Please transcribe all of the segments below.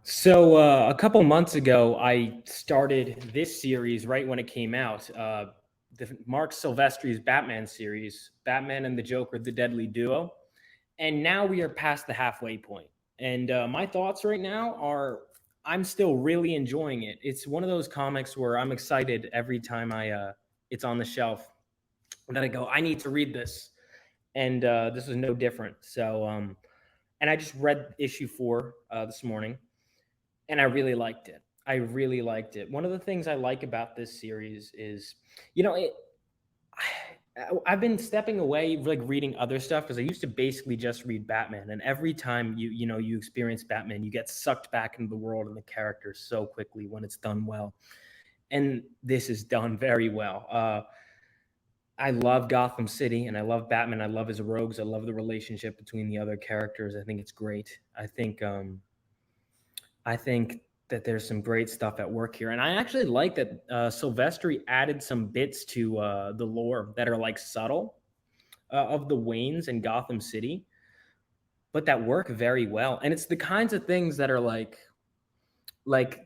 A couple months ago, I started this series right when it came out. The Mark Silvestri's Batman series, Batman and the Joker, the Deadly Duo. And now we are past the halfway point. And my thoughts right now are I'm still really enjoying it. It's one of those comics where I'm excited every time it's on the shelf. And then I go, I need to read this. And this is no different. And I just read issue 4 this morning and I really liked it. I really liked it. One of the things I like about this series is, you know, it. I've been stepping away, like reading other stuff, because I used to basically just read Batman, and every time you experience Batman, you get sucked back into the world and the characters so quickly when it's done well. And this is done very well. I love Gotham City, and I love Batman. I love his rogues. I love the relationship between the other characters. I think it's great. I think that there's some great stuff at work here, and I actually like that Silvestri added some bits to the lore that are like subtle of the Waynes and Gotham City, but that work very well. And it's the kinds of things that are like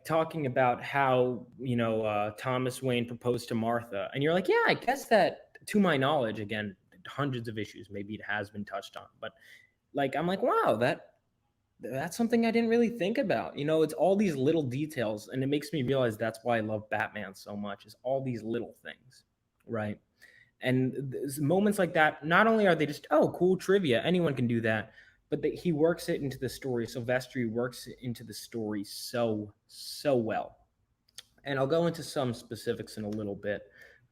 talking about how Thomas Wayne proposed to Martha, and you're like, yeah, I guess that to my knowledge, again, hundreds of issues, maybe it has been touched on, but like I'm like, wow, that's something I didn't really think about. It's all these little details, and it makes me realize that's why I love Batman so much, is all these little things, right? And moments like that, not only are they just, oh, cool trivia, anyone can do that, but he works it into the story. Silvestri works it into the story so well. And I'll go into some specifics in a little bit.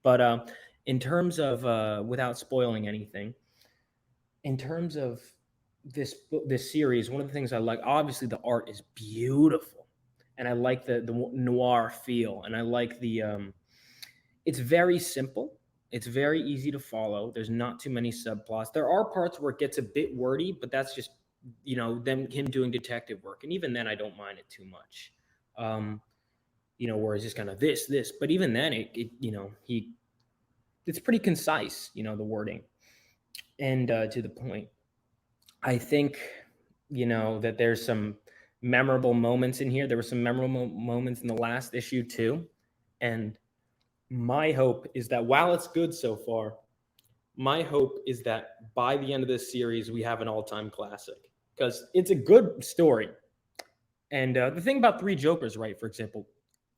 But in terms of, without spoiling anything, in terms of this series, one of the things I like, obviously the art is beautiful, and I like the noir feel, and I like it's very simple, it's very easy to follow. There's not too many subplots. There are parts where it gets a bit wordy, but that's just him doing detective work, and even then I don't mind it too much. Where it's just kind of this, but even then it's pretty concise, the wording, and to the point. I think, that there's some memorable moments in here. There were some memorable moments in the last issue too. And my hope is that while it's good so far, my hope is that by the end of this series, we have an all-time classic, because it's a good story. And the thing about Three Jokers, right, for example,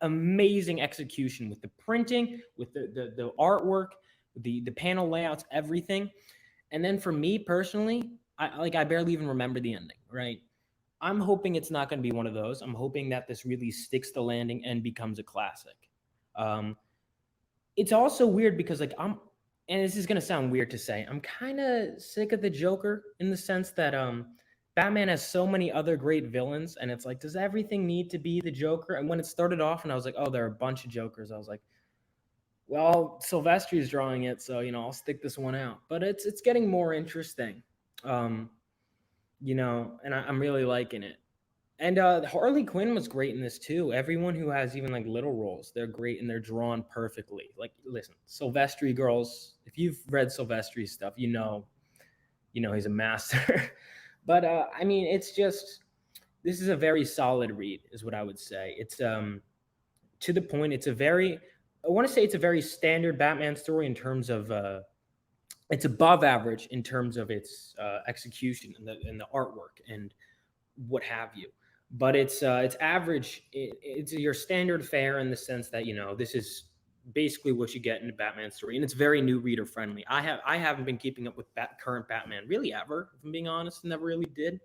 amazing execution with the printing, with the artwork, the panel layouts, everything. And then for me personally, I barely even remember the ending, right? I'm hoping it's not going to be one of those. I'm hoping that this really sticks the landing and becomes a classic. It's also weird because and this is going to sound weird to say, I'm kind of sick of the Joker, in the sense that Batman has so many other great villains, and it's like, does everything need to be the Joker? And when it started off and I was like, oh, there are a bunch of Jokers, I was like, well, Silvestri's drawing it, so I'll stick this one out. But it's getting more interesting, and I'm really liking it. And Harley Quinn was great in this too. Everyone who has even like little roles, they're great and they're drawn perfectly. Like, listen, Silvestri girls, if you've read Silvestri's stuff, he's a master. But I mean, this is a very solid read, is what I would say. It's to the point. I want to say it's a very standard Batman story in terms of it's above average in terms of its execution and the artwork and what have you. But it's average. It's your standard fare in the sense that this is basically what you get in a Batman story, and it's very new reader friendly. I haven't been keeping up with current Batman really ever. If I'm being honest, never really did.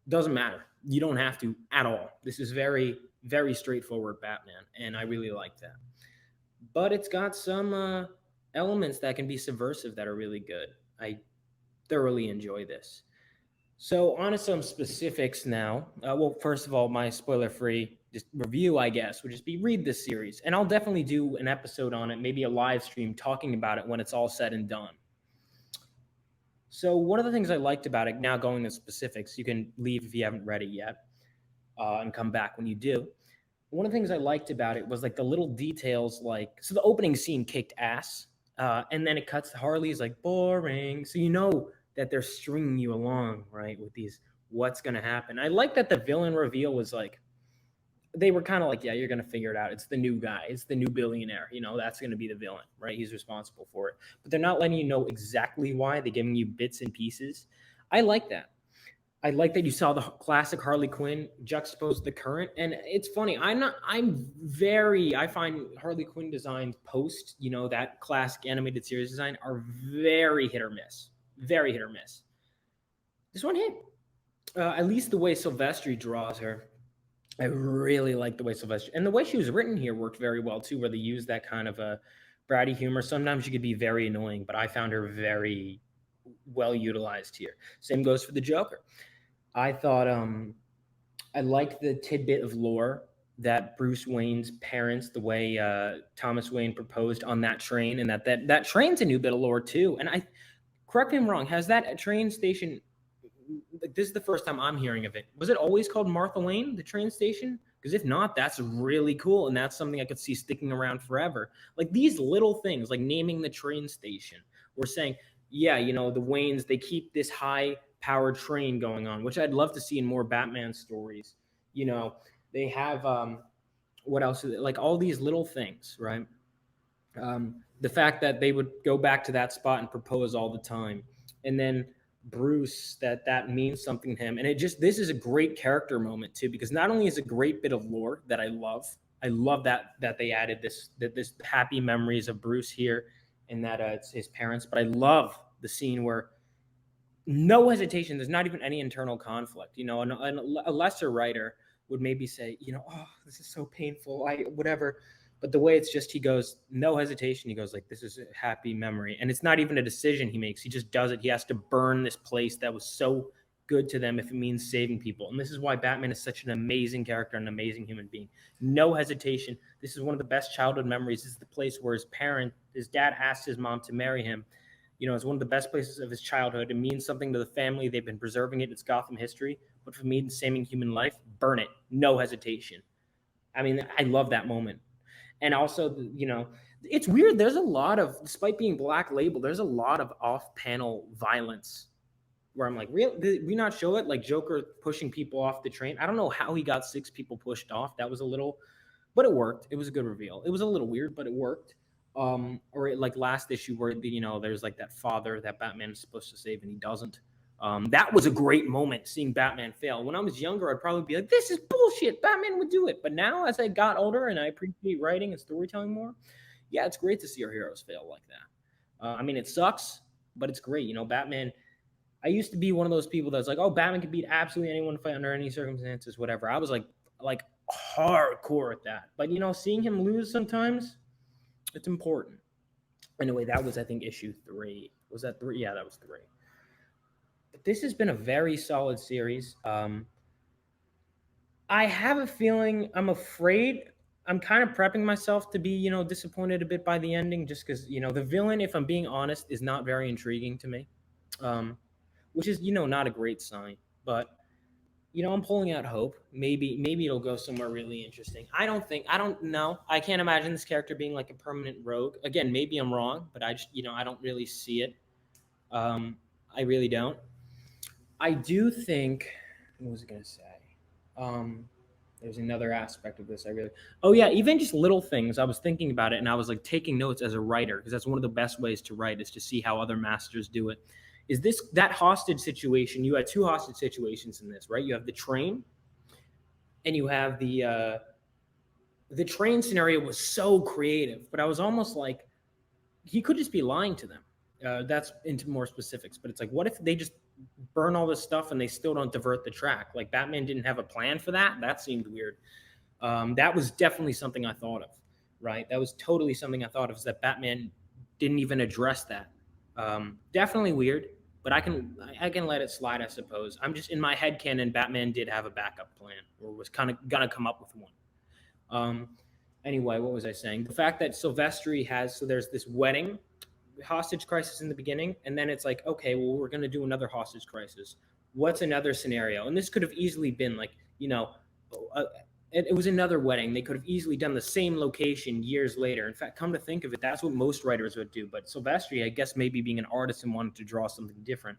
Doesn't matter. You don't have to at all. This is very, very straightforward Batman, and I really like that. But it's got some elements that can be subversive that are really good. I thoroughly enjoy this. So on to some specifics now. Well, first of all, my spoiler-free just review, I guess, would just be read this series, and I'll definitely do an episode on it, maybe a live stream talking about it when it's all said and done. So one of the things I liked about it, now going to specifics, you can leave if you haven't read it yet, and come back when you do. One of the things I liked about it was like the little details, so the opening scene kicked ass, and then it cuts to Harley's like boring, so that they're stringing you along, right, with these what's going to happen. I like that the villain reveal was like they were kind of like, yeah, you're going to figure it out. It's the new guy. It's the new billionaire. That's going to be the villain, right? He's responsible for it. But they're not letting you know exactly why. They're giving you bits and pieces. I like that. I like that you saw the classic Harley Quinn juxtaposed the current, and it's funny. I find Harley Quinn designs post, that classic animated series design are very hit or miss, very hit or miss. This one hit, at least the way Silvestri draws her. I really like the way Sylvester and the way she was written here worked very well too, where they use that kind of a bratty humor. Sometimes she could be very annoying, but I found her very well utilized here. Same goes for the Joker. I thought I liked the tidbit of lore that Bruce Wayne's parents, the way Thomas Wayne proposed on that train, and that train's a new bit of lore too. And I correct me if I'm wrong, has that train station, like, this is the first time I'm hearing of it. Was it always called Martha Wayne, the train station? Because if not, that's really cool, and that's something I could see sticking around forever. Like these little things, like naming the train station, or saying, yeah, the Waynes, they keep this high-powered train going on, which I'd love to see in more Batman stories. They have what else? Like all these little things, right? The fact that they would go back to that spot and propose all the time, and then Bruce, that means something to him. And this is a great character moment too, because not only is it a great bit of lore that I love that they added this happy memories of Bruce here, and that it's his parents, but I love the scene where no hesitation, there's not even any internal conflict. A lesser writer would maybe say, oh, this is so painful, whatever. But the way it's just, he goes, no hesitation. He goes like, this is a happy memory. And it's not even a decision he makes. He just does it. He has to burn this place that was so good to them if it means saving people. And this is why Batman is such an amazing character, an amazing human being. No hesitation. This is one of the best childhood memories. This is the place where his dad asked his mom to marry him. It's one of the best places of his childhood. It means something to the family. They've been preserving it. It's Gotham history. But for me, saving human life, burn it. No hesitation. I mean, I love that moment. And also, it's weird. There's a lot of, despite being Black Label, there's a lot of off-panel violence where I'm like, real? Did we not show it? Like Joker pushing people off the train. I don't know how he got 6 people pushed off. That was a little, but it worked. It was a good reveal. It was a little weird, but it worked. Or like last issue where there's like that father that Batman is supposed to save and he doesn't. That was a great moment, seeing Batman fail. When I was younger, I'd probably be like, this is bullshit. Batman would do it. But now, as I got older and I appreciate writing and storytelling more, yeah, it's great to see our heroes fail like that. I mean, it sucks, but it's great. Batman, I used to be one of those people that's like, oh, Batman can beat absolutely anyone under any circumstances, whatever. I was like hardcore at that. But, seeing him lose sometimes, it's important. Anyway, that was, I think, issue 3. Was that 3? Yeah, that was 3. But this has been a very solid series. I have a feeling, I'm afraid, I'm kind of prepping myself to be, disappointed a bit by the ending, just because, the villain, if I'm being honest, is not very intriguing to me, which is, not a great sign. But, I'm pulling out hope. Maybe it'll go somewhere really interesting. I don't know. I can't imagine this character being like a permanent rogue. Again, maybe I'm wrong, but I just, I don't really see it. I really don't. I do think, what was I going to say? There's another aspect of this. Oh yeah, even just little things. I was thinking about it and I was like taking notes as a writer, because that's one of the best ways to write, is to see how other masters do it. Is that hostage situation? You had 2 hostage situations in this, right? You have the train, and you have the train scenario was so creative, but I was almost like, he could just be lying to them. That's into more specifics, but it's like, what if they just burn all this stuff and they still don't divert the track? Like, Batman didn't have a plan for that. That seemed weird. That was definitely something I thought of, right? That was totally something I thought of, is that Batman didn't even address that. Definitely weird, but I can let it slide, I suppose. I'm just, in my head canon, Batman did have a backup plan, or was kind of gonna come up with one. Anyway, what was I saying? The fact that Silvestri so there's this wedding hostage crisis in the beginning, and then it's like, okay, well, we're going to do another hostage crisis. What's another scenario? And this could have easily been like, it was another wedding. They could have easily done the same location years later. In fact, come to think of it, that's what most writers would do. But Silvestri, I guess, maybe being an artist and wanting to draw something different,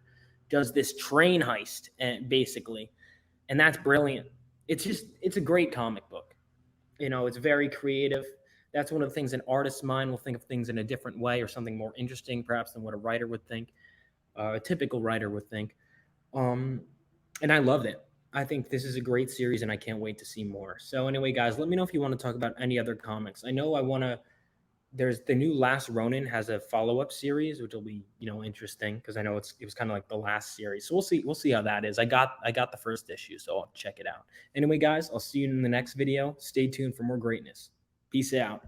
does this train heist, basically, and that's brilliant. It's a great comic book. It's very creative. That's one of the things an artist's mind will think of things in a different way or something more interesting, perhaps, than what a writer would think, a typical writer would think. Um, and I loved it. I think this is a great series, and I can't wait to see more. So, anyway, guys, let me know if you want to talk about any other comics. I know I want to. There's the new Last Ronin has a follow up series, which will be interesting because I know it was kind of like the last series. So we'll see how that is. I got the first issue, so I'll check it out. Anyway, guys, I'll see you in the next video. Stay tuned for more greatness. Peace out.